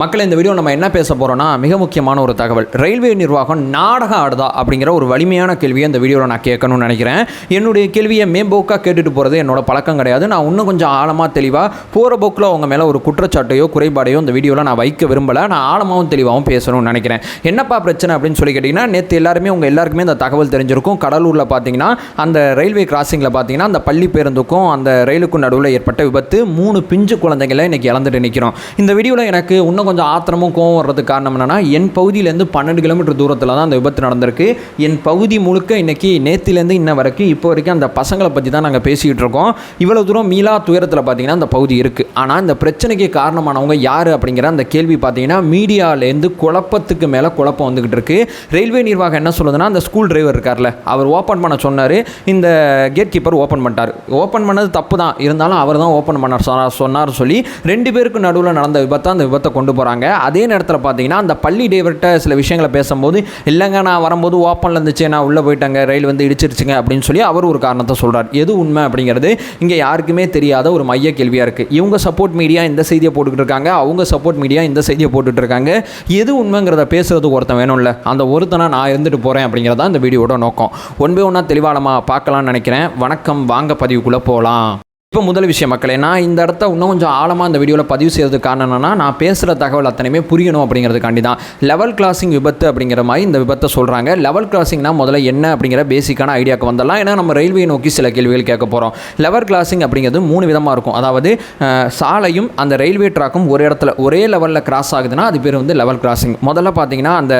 மக்கள் இந்த வீடியோ நம்ம என்ன பேச போகிறோம்னா மிக முக்கியமான ஒரு தகவல். ரயில்வே நிர்வாகம் நாடகம் ஆடுதா அப்படிங்கிற ஒரு வலிமையான கேள்வியை இந்த வீடியோவில் நான் கேட்கணும்னு நினைக்கிறேன். என்னுடைய கேள்வியை மேம்போக்காக கேட்டுட்டு போகிறது என்னோட பழக்கம் கிடையாது. நான் இன்னும் கொஞ்சம் ஆழமாக தெளிவாக போகிற போக்கில் அவங்க மேலே ஒரு குற்றச்சாட்டையோ குறைபாடையோ இந்த வீடியோவில் நான் வைக்க விரும்பலை. நான் ஆழமாகவும் தெளிவாகவும் பேசணும்னு நினைக்கிறேன். என்னப்பா பிரச்சனை அப்படின்னு சொல்லி கேட்டிங்கன்னா, நேற்று எல்லாருக்குமே இந்த தகவல் தெரிஞ்சிருக்கும். கடலூரில் பார்த்தீங்கன்னா அந்த ரயில்வே கிராசிங்கில் பார்த்தீங்கன்னா அந்த பள்ளி பேருந்துக்கும் அந்த ரயிலுக்கும் நடுவில் ஏற்பட்ட விபத்து 3 பிஞ்சு குழந்தைகளை இன்றைக்கி இழந்துட்டு நிற்கிறோம். இந்த வீடியோவில் எனக்கு இன்னும் கொஞ்சம் ஆத்திரமும் கோவம் வர்றதுக்கு காரணம் என்னன்னா, என் பகுதியிலேருந்து 12 கிலோமீட்டர் தூரத்தில் தான் அந்த விபத்து நடந்திருக்கு. என் பகுதி முழுக்க இன்னைக்கு நேத்திலேருந்து இன்ன வரைக்கும் இப்போ வரைக்கும் அந்த பசங்களை பற்றி தான் நாங்கள் பேசிக்கிட்டு இருக்கோம். இவ்வளோ தூரம் மீளா துயரத்தில் பார்த்தீங்கன்னா அந்த பகுதி இருக்குது. ஆனால் இந்த பிரச்சனைக்கு காரணமானவங்க யார் அப்படிங்கிற அந்த கேள்வி பார்த்தீங்கன்னா மீடியாவிலேருந்து குழப்பத்துக்கு மேலே குழப்பம் வந்துக்கிட்டு இருக்கு. ரயில்வே நிர்வாகம் என்ன சொல்லுதுன்னா, அந்த ஸ்கூல் டிரைவர் இருக்கார்ல, அவர் ஓப்பன் பண்ண சொன்னார், இந்த கேட் கீப்பர் ஓப்பன் பண்ணிட்டார். ஓப்பன் பண்ணது தப்பு தான், இருந்தாலும் அவர் தான் ஓப்பன் பண்ண சொன்னார் சொல்லி 2 பேருக்கு நடுவில் நடந்த அந்த விபத்தை கொண்டு போகிறாங்க. அதே நேரத்தில் பார்த்தீங்கன்னா அந்த பள்ளி டிரைவர்கிட்ட சில விஷயங்களை பேசும்போது, இல்லைங்க நான் வரும்போது ஓப்பனில் இருந்துச்சு, நான் உள்ளே போயிட்டாங்க, ரயில் வந்து இடிச்சிருச்சுங்க அப்படின்னு சொல்லி அவர் ஒரு காரணத்தை சொல்கிறார். எது உண்மை அப்படிங்கிறது இங்கே யாருக்குமே தெரியாத ஒரு மைய கேள்வியாக இருக்குது. இவங்க சப்போர்ட் மீடியா இந்த செய்தியை போட்டுக்கிட்டு இருக்காங்க, அவங்க சப்போர்ட் மீடியா இந்த செய்தியை போட்டுட்டு இருக்காங்க. எது உண்மைங்கிறத பேசுறதுக்கு ஒருத்தன் வேணும்ல, அந்த ஒருத்தனை நான் இருந்துட்டு போகிறேன் அப்படிங்கிறதா இந்த வீடியோட நோக்கம். ஒன்றா தெளிவாக பார்க்கலாம்னு நினைக்கிறேன். வணக்கம், வாங்க பதிவுக்குள்ளே போகலாம். இப்போ முதல் விஷயம் மக்களே, நான் இந்த இடத்த இன்னும் கொஞ்சம் ஆழமாக இந்த வீடியோவில் பதிவு செய்யறதுக்கு காரணம் என்னன்னா, நான் பேசுகிற தகவல் அத்தனையுமே புரியணும் அப்படிங்கிறதுக்காண்டி தான். லெவல் கிராசிங் விபத்து அப்படிங்கிற மாதிரி இந்த விபத்தை சொல்கிறாங்க. லெவல் கிராசிங்னா முதல்ல என்ன அப்படிங்கிற பேசிக்கான ஐடியாவுக்கு வந்துடலாம். ஏன்னா நம்ம ரயில்வே நோக்கி சில கேள்விகள் கேட்க போகிறோம். லெவல் கிராசிங் அப்படிங்கிறது 3 விதமாக இருக்கும். அதாவது சாலையும் அந்த ரயில்வே ட்ராக்கும் ஒரு இடத்துல ஒரே லெவலில் கிராஸ் ஆகுதுன்னா அது பேர் வந்து லெவல் கிராசிங். முதல்ல பார்த்தீங்கன்னா அந்த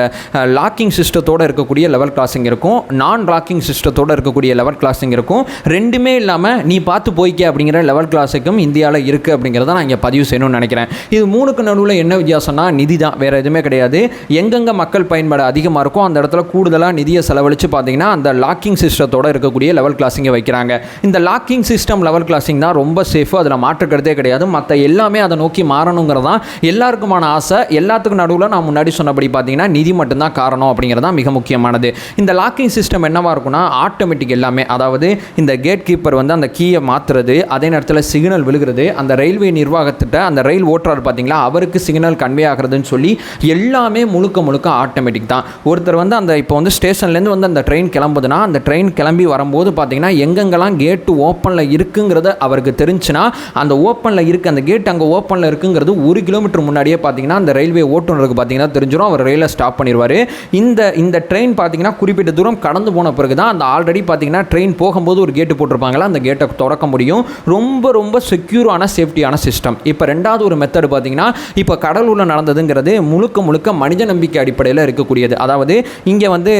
லாக்கிங் சிஸ்டத்தோடு இருக்கக்கூடிய லெவல் கிராசிங் இருக்கும், நான் லாக்கிங் சிஸ்டத்தோடு இருக்கக்கூடிய லெவல் கிராசிங் இருக்கும். ரெண்டுமே இல்லாமல் நீ பார்த்து போய்க்க அப்படிங்கிற லெவல் கிளாஸுக்கும் இந்தியாவில் இருக்குது அப்படிங்கிறத நான் இங்கே பதிவு செய்யணும்னு நினைக்கிறேன். இது 3க்கு நடுவில் என்ன வித்தியாசம்னா நிதி தான், வேறு எதுவுமே கிடையாது. எங்கெங்கே மக்கள் பயன்பாடு அதிகமாக இருக்கும் அந்த இடத்துல கூடுதலாக நிதியை செலவழித்து பார்த்தீங்கன்னா அந்த லாக்கிங் சிஸ்டத்தோடு இருக்கக்கூடிய லெவல் கிளாஸிங்கை வைக்கிறாங்க. இந்த லாக்கிங் சிஸ்டம் லெவல் கிளாஸிங் தான் ரொம்ப சேஃபு, அதில் மாற்றுக்கிறதே கிடையாது. மற்ற எல்லாமே அதை நோக்கி மாறணுங்கிறது தான் எல்லாருக்குமான ஆசை. எல்லாத்துக்கும் நடுவில் நான் முன்னாடி சொன்னபடி பார்த்தீங்கன்னா நிதி மட்டும்தான் காரணம் அப்படிங்கிறது தான் மிக முக்கியமானது. இந்த லாக்கிங் சிஸ்டம் என்னவாக இருக்குன்னா ஆட்டோமேட்டிக் எல்லாமே, அதாவது இந்த கேட் கீப்பர் வந்து அந்த கீயை மாற்றுறது, அதே நேரத்தில் சிக்னல் விழுகிறது, அந்த ரயில்வே நிர்வாகத்திட்ட அந்த ரயில் ஓட்டுறாரு பார்த்தீங்களா அவருக்கு சிக்னல் கன்வே ஆகிறதுன்னு சொல்லி எல்லாமே முழுக்க ஆட்டோமேட்டிக் தான். ஒருத்தர் வந்து அந்த இப்போ வந்து ஸ்டேஷன்லேருந்து வந்து அந்த ட்ரெயின் கிளம்புதுன்னா அந்த ட்ரெயின் கிளம்பி வரும்போது பார்த்தீங்கன்னா எங்கெங்கெல்லாம் கேட்டு ஓப்பனில் இருக்குங்கிறத அவருக்கு தெரிஞ்சுன்னா அந்த ஓப்பனில் இருக்குது, அந்த கேட் அங்கே ஓப்பனில் இருக்குங்கிறது 1 கிலோமீட்டர் முன்னாடியே பார்த்தீங்கன்னா அந்த ரயில்வே ஓட்டுநருக்கு பார்த்தீங்கன்னா தெரிஞ்சிடும், அவர் ரயிலை ஸ்டாப் பண்ணிடுவார். இந்த ட்ரெயின் பார்த்தீங்கன்னா குறிப்பிட்ட தூரம் கடந்து போன பிறகு தான் அந்த ஆல்ரெடி பார்த்தீங்கன்னா ட்ரெயின் போகும்போது ஒரு கேட்டு போட்டிருப்பாங்களா அந்த கேட்டை திறக்க முடியும். ரொம்ப செக்யூரான சேஃப்டியான சிஸ்டம். இப்போ 2வது ஒரு மெத்தட் பார்த்தீங்கன்னா இப்போ கடலூரில் நடந்ததுங்கிறது முழுக்க மனித நம்பிக்கை அடிப்படையில் இருக்கக்கூடியது. அதாவது இங்கே வந்து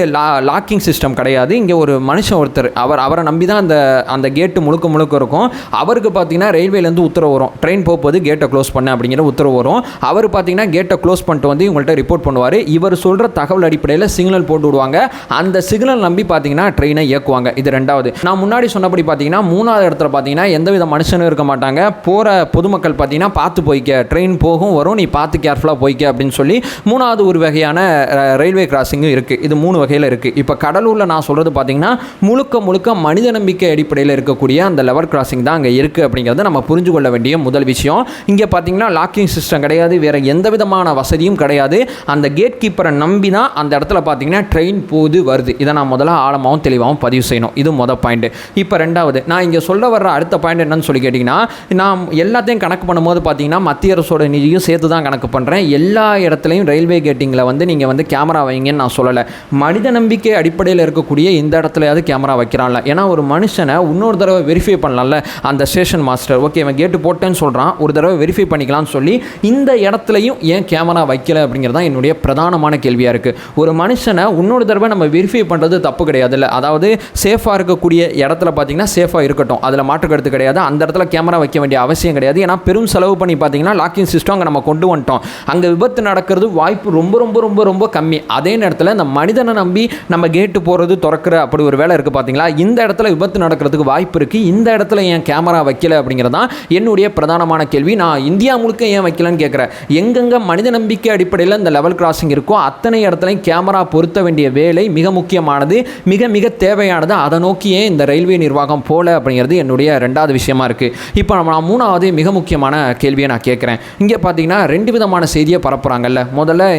லாக்கிங் சிஸ்டம் கிடையாது. இங்கே ஒரு மனுஷன் ஒருத்தர் அவரை நம்பி தான் அந்த கேட்டு முழுக்க இருக்கும். அவருக்கு பார்த்தீங்கன்னா ரயில்வேலேருந்து உத்தரவு வரும், ட்ரெயின் போகும்போது கேட்டை க்ளோஸ் பண்ண அப்படிங்கிற உத்தரவு வரும். அவர் பார்த்தீங்கன்னா கேட்டை க்ளோஸ் பண்ணிட்டு வந்து இவங்கள்ட்ட ரிப்போர்ட் பண்ணுவார். இவர் சொல்கிற தகவல் அடிப்படையில் சிக்னல் போட்டு விடுவாங்க. அந்த சிக்னல் நம்பி பார்த்தீங்கன்னா ட்ரெயினை இயக்குவாங்க. இது 2வது. நான் முன்னாடி சொன்னபடி பார்த்தீங்கன்னா 3வது இடத்துல பார்த்தீங்கன்னா எந்தவித மனுஷனும் இருக்க மாட்டாங்க. போகிற பொதுமக்கள் பார்த்தீங்கன்னா பார்த்து போய்க்க, ட்ரெயின் போகும் வரும், நீ பார்த்து கேர்ஃபுல்லாக போய்க்க அப்படின்னு சொல்லி 3வது ஒரு வகையான ரயில்வே கிராசிங்கும் இருக்குது. இது 3 வகையில் இருக்குது. இப்போ கடலூரில் நான் சொல்கிறது பார்த்தீங்கன்னா முழுக்க மனித நம்பிக்கை அடிப்படையில் இருக்கக்கூடிய அந்த லெவல் கிராசிங் தான் அங்கே இருக்குது அப்படிங்கிறத நம்ம புரிஞ்சு கொள்ள வேண்டிய முதல் விஷயம். இங்கே பார்த்தீங்கன்னா லாக்கிங் சிஸ்டம் கிடையாது, வேறு எந்த விதமான வசதியும் கிடையாது. அந்த கேட் கீப்பரை நம்பி தான் அந்த இடத்துல பார்த்தீங்கன்னா ட்ரெயின் போது வருது. இதை நான் முதல்ல ஆழமாகவும் தெளிவாகவும் பதிவு செய்யணும். இது முதல் பாயிண்ட். இப்போ 2வது நான் இங்கே சொல்ல வர்ற அடுத்த பாயிண்ட் என்னன்னு சொல்லி கேட்டிங்கன்னா, நான் எல்லாத்தையும் கணக்கு பண்ணும்போது பார்த்தீங்கன்னா மத்திய அரசோட நிதியும் சேர்த்து தான் கணக்கு பண்ணுறேன். எல்லா இடத்துலையும் ரயில்வே கேட்டிங்கில் வந்து நீங்கள் வந்து கேமரா வைங்கன்னு நான் சொல்லலை. மனித நம்பிக்கை அடிப்படையில் இருக்கக்கூடிய இந்த இடத்துலையாவது கேமரா வைக்கிறான்ல. ஏன்னா ஒரு மனுஷனை இன்னொரு தடவை வெரிஃபை பண்ணலாம்ல. அந்த ஸ்டேஷன் மாஸ்டர் ஓகே இவன் கேட்டு போட்டேன்னு சொல்கிறான், ஒரு தடவை வெரிஃபை பண்ணிக்கலாம்னு சொல்லி இந்த இடத்துலையும் ஏன் கேமரா வைக்கல அப்படிங்கிறது தான் என்னுடைய பிரதானமான கேள்வியாக இருக்குது. ஒரு மனுஷனை இன்னொரு தடவை நம்ம வெரிஃபை பண்ணுறது தப்பு கிடையாது இல்லை. அதாவது சேஃபாக இருக்கக்கூடிய இடத்துல பார்த்தீங்கன்னா சேஃபாக இருக்கட்டும், அதில் மாற்றுக்கருத்து கிடையாது. அந்த இடத்துல கேமரா வைக்க வேண்டிய அவசியம் கிடையாது. ஏன்னா பெரும் செலவு பண்ணி பார்த்தீங்கன்னா லாக்கிங் சிஸ்டம் அங்கே நம்ம கொண்டு வந்துட்டோம். அங்கே விபத்து நடக்கிறது வாய்ப்பு ரொம்ப கம்மி. அதே நேரத்தில் இந்த மனிதனை நம்பி நம்ம கேட்டு போகிறது திறக்கிற அப்படி ஒரு வேலை இருக்குது பார்த்தீங்களா, இந்த இடத்துல விபத்து நடக்கிறதுக்கு வாய்ப்பு இருக்குது. இந்த இடத்துல ஏன் கேமரா வைக்கல அப்படிங்கிறது தான் என்னுடைய பிரதானமான கேள்வி. நான் இந்தியா முழுக்க ஏன் வைக்கலன்னு கேட்குறேன். எங்கெங்கே மனித நம்பிக்கை அடிப்படையில் இந்த லெவல் கிராசிங் இருக்கோ அத்தனை இடத்துலையும் கேமரா பொருத்த வேண்டிய வேலை மிக முக்கியமானது, மிக தேவையானது. அதை நோக்கியே இந்த ரயில்வே நிர்வாகம் போல அப்படிங்கிறது என்னுடைய 2வது விஷயம். விஷயமா இருக்குது. இப்போ நான் மூணாவது மிக முக்கியமான கேள்வியை நான் கேட்குறேன். இங்கே பார்த்தீங்கன்னா 2 விதமான செய்தியை பரப்புகிறாங்கல்ல. முதல்ல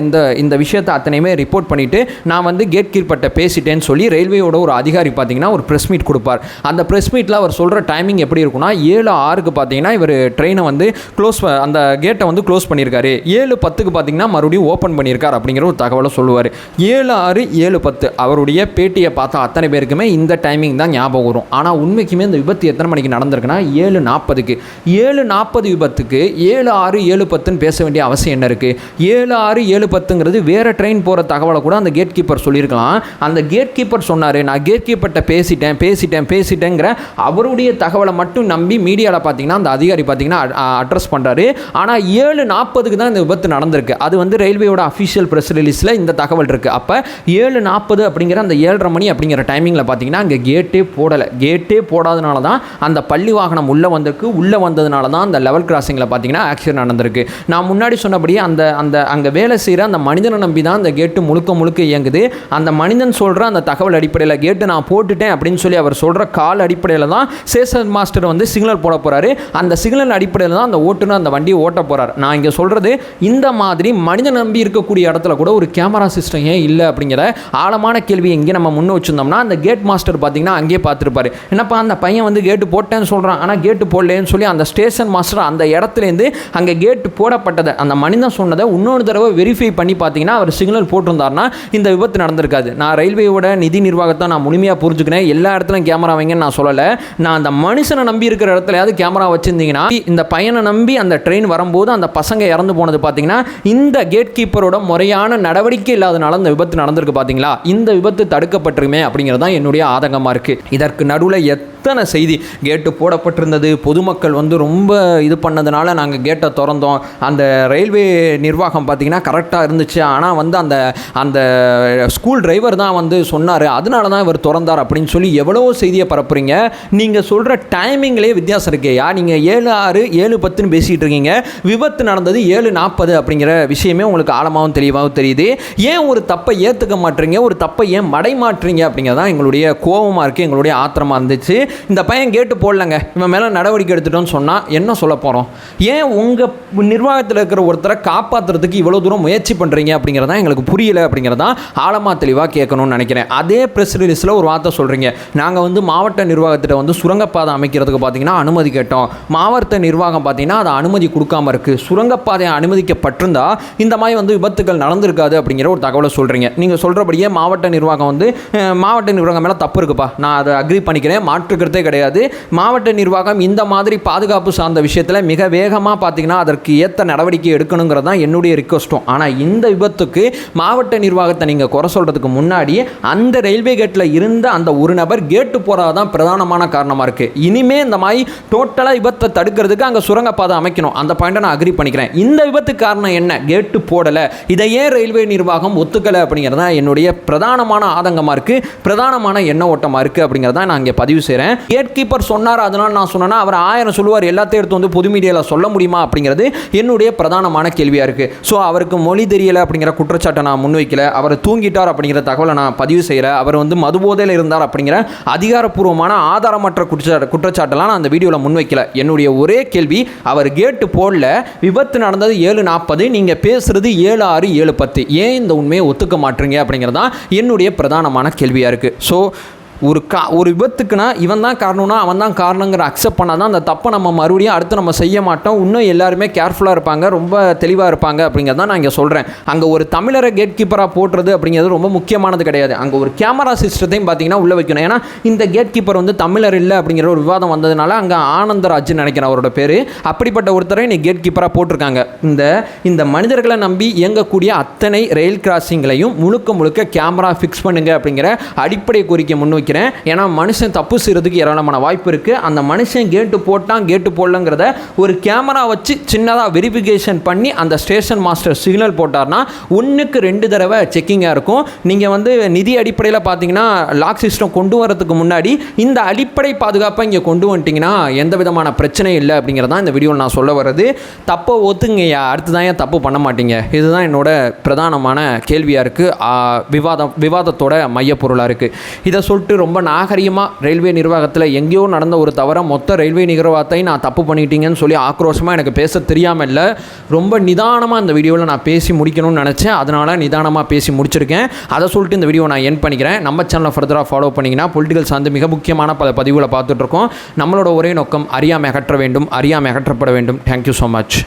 இந்த விஷயத்தை அத்தனையுமே ரிப்போர்ட் பண்ணிவிட்டு நான் வந்து கேட் கீப்பர்கிட்ட பேசிட்டேன்னு சொல்லி ரயில்வேயோட ஒரு அதிகாரி பார்த்தீங்கன்னா ஒரு ப்ரெஸ் மீட் கொடுப்பார். அந்த ப்ரெஸ் மீட்டில் அவர் சொல்கிற டைமிங் எப்படி இருக்குன்னா 7:06 பார்த்தீங்கன்னா இவர் ட்ரெயினை வந்து அந்த கேட்டை வந்து க்ளோஸ் பண்ணியிருக்காரு. 7:10 பார்த்தீங்கன்னா மறுபடியும் ஓப்பன் பண்ணியிருக்கார் அப்படிங்கிற ஒரு தகவலை சொல்லுவார். 7:06 7:10 அவருடைய பேட்டியை பார்த்தா அத்தனை பேருக்குமே இந்த டைமிங் தான் ஞாபகம் வரும். ஆனால் உண்மைக்குமே இந்த விபத்து எத்தனை மணிக்கு நடந்திருக்குன்னா 7:40க்கு. 7:40 விபத்துக்கு 7:06 7:10 பேச வேண்டிய அவசியம் என்ன இருக்குது? 7:06 7:10ங்கிறது வேறு ட்ரெயின் போகிற தகவலை கூட அந்த கேட் கீப்பர் சொல்லியிருக்கலாம். அந்த கேட் கீப்பர் சொன்னார், நான் கேட் கீப்பர்கிட்ட பேசிட்டேங்கிற அவருடைய தகவலை மட்டும் நம்பி மீடியாவில் பார்த்தீங்கன்னா அந்த அதிகாரி பார்த்தீங்கன்னா அட்ரஸ் பண்ணுறாரு. ஆனால் 7:40க்கு தான் இந்த விபத்து நடந்திருக்கு. அது வந்து ரயில்வேயோட அஃபிஷியல் ப்ரெஸ் ரிலீஸில் இந்த தகவல் இருக்குது. அப்போ 7:40 அப்படிங்கிற அந்த 7:30 மணி அப்படிங்கிற டைமிங்கில் பார்த்தீங்கன்னா அங்கே கேட்டே போடாதனால தான் அந்த பள்ளி வாகனம் உள்ளே வந்ததுனால தான் அந்த லெவல் கிராசிங்கில் பார்த்தீங்கன்னா ஆக்சிடென்ட் நடந்திருக்கு. நான் முன்னாடி சொன்னபடி அங்கே வேலை செய்கிற அந்த மனிதனை நம்பி தான் அந்த கேட்டு முழுக்க இயங்குது. அந்த மனிதன் சொல்கிற அந்த தகவல் அடிப்படையில் கேட்டு நான் போட்டுட்டேன் அப்படின்னு சொல்லி அவர் சொல்கிற கால் அடிப்படையில் தான் ஸ்டேஷன் மாஸ்டர் வந்து சிக்னல் போட போகிறாரு. அந்த சிக்னல் அடிப்படையில் தான் அந்த ஓட்டுநர் அந்த வண்டியை ஓட்ட போகிறார். நான் இங்கே சொல்கிறது இந்த மாதிரி மனிதன் நம்பி இருக்கக்கூடிய இடத்துல கூட ஒரு கேமரா சிஸ்டம் ஏன் இல்லை அப்படிங்கிற ஆழமான கேள்வியை இங்கே நம்ம முன்னே வச்சுருந்தோம்னா அந்த கேட் மாஸ்டர் பார்த்தீங்கன்னா அங்கேயே பார்த்துருப்பாரு. என்னப்பா அந்த பையன் வந்து கேட்டு போட்டேன்னு சொல்கிறான், ஆனால் கேட்டு போடலேன்னு சொல்லி அந்த ஸ்டேஷன் மாஸ்டர் அந்த இடத்துலேருந்து அங்கே கேட்டு போடப்பட்டதை அந்த மனிதன் சொன்னதை இன்னொரு தடவை வெரிஃபை பண்ணி பார்த்தீங்கன்னா அவர் சிக்னல் போட்டிருந்தாருன்னா இந்த விபத்து நடந்திருக்காது. நான் ரயில்வேயோட நிதி நிர்வாகத்தை நான் முழுமையாக புரிஞ்சுக்கிறேன். எல்லா இடத்துலையும் கேமரா வைங்கன்னு நான் சொல்லலை. நான் அந்த மனுஷனை நம்பி இருக்கிற இடத்துலையாவது கேமரா வச்சுருந்தீங்கன்னா இந்த பையனை நம்பி அந்த ட்ரெயின் வரும்போது அந்த பசங்க இறந்து போனது பார்த்தீங்கன்னா இந்த கேட் கீப்பரோட முறையான நடவடிக்கை இல்லாதனால இந்த விபத்து நடந்திருக்கு. பார்த்தீங்களா, இந்த விபத்து தடுக்கப்பட்டிருமே அப்படிங்கிறது தான் என்னுடைய ஆதங்கமாக இருக்குது. இதற்கு நடுவில் எத்தனை செய்தி கேட்டு போடப்பட்டிருந்தது, பொதுமக்கள் வந்து ரொம்ப இது பண்ணதுனால நாங்கள் கேட்டை திறந்தோம், அந்த ரயில்வே நிர்வாகம் பார்த்திங்கன்னா கரெக்டாக இருந்துச்சு, ஆனால் வந்து அந்த ஸ்கூல் டிரைவர் தான் வந்து சொன்னார், அதனால தான் இவர் திறந்தார் அப்படின்னு சொல்லி எவ்வளோ செய்தியை பரப்புறீங்க. நீங்கள் சொல்கிற டைமிங்லேயே வித்தியாசம் இருக்கேயா. நீங்கள் 7:06 7:10 பேசிகிட்டு இருக்கீங்க, விபத்து நடந்தது 7:40 அப்படிங்கிற விஷயமே உங்களுக்கு ஆழமாகவும் தெளிவாகவும் தெரியுது. ஏன் ஒரு தப்பை ஏற்றுக்க மாட்டீங்க, ஒரு தப்பை ஏன் மடை மாட்டுறீங்க அப்படிங்கிறதான் எங்களுடைய கோபமாக இருக்குது, எங்களுடைய ஆத்திரமாக இருந்துச்சு. இந்த பையன் கேட்டு போடலங்க, இவன் மேலே நடவடிக்கை எடுத்துட்டோன்னு சொன்னால் என்ன சொல்ல போகிறோம்? ஏன் உங்கள் நிர்வாகத்தில் இருக்கிற ஒருத்தரை காப்பாற்றுறதுக்கு இவ்வளோ தூரம் முயற்சி பண்ணுறீங்க அப்படிங்கிறதான் எங்களுக்கு புரியலை அப்படிங்கிறதான் ஆழமாக தெளிவாக கேட்கணும்னு நினைக்கிறேன். அதே ப்ரெஸ் ரிலீஸில் ஒரு வார்த்தை சொல்கிறீங்க, நாங்கள் வந்து மாவட்ட நிர்வாகத்திட்ட வந்து சுரங்கப்பாதை அமைக்கிறதுக்கு பார்த்தீங்கன்னா அனுமதி கேட்டோம், மாவட்ட நிர்வாகம் பார்த்தீங்கன்னா அதை அனுமதி கொடுக்காம இருக்குது, சுரங்கப்பாதை அனுமதிக்கப்பட்டிருந்தா இந்த மாதிரி வந்து விபத்துகள் நடந்திருக்காது அப்படிங்கிற ஒரு தகவலை சொல்கிறீங்க. நீங்கள் சொல்கிறபடியே மாவட்ட நிர்வாகம் மேலே தப்பு இருக்குப்பா, நான் அதை அக்ரி பண்ணிக்கிறேன், மாற்றுக்கிறதே கிடையாது. மாவட்ட நிர்வாகம் இந்த மாதிரி பாதுகாப்பு சார்ந்த விஷயத்தில் மிக வேகமாக பார்த்தீங்கன்னா அதற்கு ஏற்ற நடவடிக்கை எடுக்கணுங்கிறது தான் என்னுடைய ரிக்வஸ்ட்டும். ஆனால் இந்த விபத்துக்கு மாவட்ட நிர்வாகத்தை நீங்கள் குறை சொல்கிறதுக்கு முன்னாடி அந்த ரயில்வே கேட்டில் இருந்த அந்த ஒரு நபர் கேட்டு போகிறது தான் பிரதானமான காரணமாக இருக்குது. இனிமேல் இந்த மாதிரி டோட்டலாக விபத்தை தடுக்கிறதுக்கு அங்கே சுரங்கப்பாதை அமைக்கணும், அந்த பாயிண்ட்டை நான் அக்ரி பண்ணிக்கிறேன். இந்த விபத்துக்கு காரணம் என்ன? கேட்டு போடலை, இதையே ரயில்வே நிர்வாகம் ஒத்துக்கலை அப்படிங்கிறது தான் என்னுடைய பிரதானமான ஆதங்கமாக இருக்குது, பிரதானமான எண்ண ஓட்டமாக இருக்குது அப்படிங்கிறத நான் இங்கே பதிவு செய்கிறேன். கேட் கீப்பர் சொன்னார், அதனால் நான் சொன்னேன்னா அவர் 1000 சொல்லுவார், எல்லாத்தையும் எடுத்து வந்து பொது மீடியாவில் சொல்ல முடியுமா அப்படிங்கிறது என்னுடைய பிரதானமான கேள்வியாக இருக்குது. ஸோ அவருக்கு மொழி தெரியலை அப்படிங்கிற குற்றச்சாட்டை நான் முன்வைக்கல, அவர் தூங்கிட்டார் அப்படிங்கிற தகவலை நான் பதிவு செய்யலை, அவர் வந்து மதுபோதையில் இருந்தார் அப்படிங்கிற அதிகாரப்பூர்வமான ஆதாரமற்ற குற்றச்சாட்டெல்லாம் நான் அந்த வீடியோவில் முன்வைக்கல. என்னுடைய ஒரே கேள்வி, அவர் கேட்டு போடல, விபத்து நடந்தது 7:40, நீங்கள் பேசுகிறது 7:06 7:10, ஏன் இந்த உண்மையை ஒத்துக்க மாட்டீங்க அப்படிங்கிறது தான் என்னுடைய பிரதானமான கேள்வியாக இருக்குது. ஸோ ஒரு விபத்துக்குனா இவன் தான் காரணம்னா அவன் தான் காரணங்கிற அக்செப்ட் பண்ணால் தான் அந்த தப்பை நம்ம மறுபடியும் அடுத்து நம்ம செய்ய மாட்டோம். இன்னும் எல்லாருமே கேர்ஃபுல்லாக இருப்பாங்க, ரொம்ப தெளிவாக இருப்பாங்க அப்படிங்கிறத நான் இங்கே சொல்கிறேன். அங்கே ஒரு தமிழரை கேட் கீப்பராக போட்டுறது அப்படிங்கிறது ரொம்ப முக்கியமானது கிடையாது. அங்கே ஒரு கேமரா சிஸ்டத்தையும் பார்த்தீங்கன்னா உள்ளே வைக்கணும். ஏன்னா இந்த கேட் கீப்பர் வந்து தமிழர் இல்லை அப்படிங்கிற ஒரு விவாதம் வந்ததுனால அங்கே ஆனந்தராஜ்னு நினைக்கிறேன் அவரோட பேர், அப்படிப்பட்ட ஒருத்தரை நீ கேட் கீப்பராக போட்டிருக்காங்க. இந்த மனிதர்களை நம்பி இயங்கக்கூடிய அத்தனை ரயில் கிராசிங்களையும் முழுக்க கேமரா ஃபிக்ஸ் பண்ணுங்க அப்படிங்கிற அடிப்படை கோரிக்கை முன்வைக்க. ஏன்னா மனுஷன் தப்பு செய்யறதுக்கு ஏராளமான வாய்ப்பு இருக்கு. அந்த மனுஷன் கேட்டு போட்டான் கேட்டு போடலங்கிறத ஒரு கேமரா வச்சு சின்னதாக வெரிஃபிகேஷன் பண்ணி அந்த ஸ்டேஷன் மாஸ்டர் சிக்னல் போட்டார்னா 1க்கு 2 தடவை செக்கிங்காக இருக்கும். நீங்கள் வந்து நிதி அடிப்படையில் பார்த்தீங்கன்னா லாக் சிஸ்டம் கொண்டு வரதுக்கு முன்னாடி இந்த அடிப்படை பாதுகாப்பை இங்கே கொண்டு வந்துட்டிங்கன்னா எந்த விதமான பிரச்சனையும் இல்லை அப்படிங்கிறதான் இந்த வீடியோவில் நான் சொல்ல வர்றது. தப்பை ஒத்துங்கய்யா, அடுத்து தான் ஏன் தப்பு பண்ண மாட்டீங்க, இதுதான் என்னோட பிரதானமான கேள்வியாக இருக்குது, விவாதத்தோட மையப்பொருளாக இருக்குது. இதை சொல்லிட்டு ரொம்ப நாகரிகமாக ரயில்வே நிர்வாகத்தில் எங்கேயோ நடந்த ஒரு தவிர மொத்த ரயில்வே நிர்வாகத்தை நான் தப்பு பண்ணிட்டீங்கன்னு சொல்லி ஆக்ரோஷமாக எனக்கு பேச தெரியாமல் இல்லை, ரொம்ப நிதானமாக இந்த வீடியோவில் நான் பேசி முடிக்கணும்னு நினச்சேன். அதனால் நிதானமாக பேசி முடிச்சிருக்கேன். அதை சொல்லிட்டு இந்த வீடியோ நான் எண்ட் பண்ணிக்கிறேன். நம்ம சேனலை ஃபர்தராக ஃபாலோ பண்ணிங்கன்னா பொலிட்டிக்கல் சார்ந்து மிக முக்கியமான பல பதிவுகளை பார்த்துட்ருக்கோம். நம்மளோட ஒரே நோக்கம் அறியாமை அகற்ற வேண்டும், அறியாமை அகற்றப்பட வேண்டும். Thank you so much.